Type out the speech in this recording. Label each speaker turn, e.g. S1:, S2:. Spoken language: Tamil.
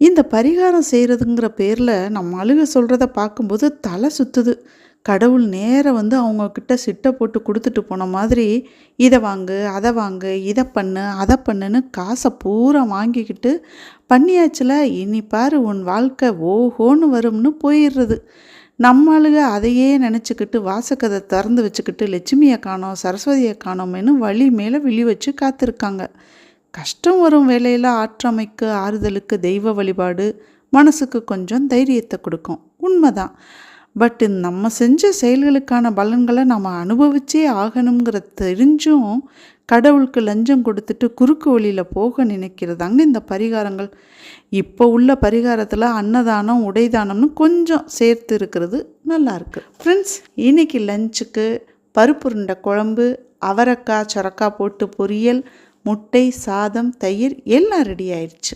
S1: இந்த பரிகாரம் செய்கிறதுங்கிற பேரில் நம்ம ஆளுக சொல்கிறத பார்க்கும்போது தலை சுற்றுது. கடவுள் நேரா வந்து அவங்கக்கிட்ட சிட்டை போட்டு கொடுத்துட்டு போன மாதிரி, இதை வாங்கு, அதை வாங்கு, இதை பண்ணு, அதை பண்ணுன்னு காசை பூரா வாங்கிக்கிட்டு, பண்ணியாச்சுல இனி பாரு உன் வாழ்க்கை ஓஹோன்னு வரும்னு போயிடுறது. நம்ம ஆளுக அதையே நினச்சிக்கிட்டு வாசக்கதை திறந்து வச்சுக்கிட்டு லட்சுமியை காணோம், சரஸ்வதியை காணோமேன்னு வழி மேலே விழி வச்சு காத்திருக்காங்க. கஷ்டம் வரும் வேலையில் ஆற்றமைக்கு ஆறுதலுக்கு தெய்வ வழிபாடு மனசுக்கு கொஞ்சம் தைரியத்தை கொடுக்கும், உண்மைதான். பட் நம்ம செஞ்ச செயல்களுக்கான பலன்களை நம்ம அனுபவிச்சே ஆகணுங்கிற தெரிஞ்சும் கடவுளுக்கு லஞ்சம் கொடுத்துட்டு குறுக்கு வழியில் போக நினைக்கிறதாங்க இந்த பரிகாரங்கள். இப்போ உள்ள பரிகாரத்தில் அன்னதானம் உடைதானம்னு கொஞ்சம் சேர்த்து இருக்கிறது நல்லாயிருக்கு. ஃப்ரெண்ட்ஸ், இன்னைக்கு லஞ்சுக்கு பருப்பு உருண்டை குழம்பு, அவரைக்காய் சொரக்காய் போட்டு பொரியல், முட்டை, சாதம், தயிர் எல்லாம் ரெடி ஆயிடுச்சு.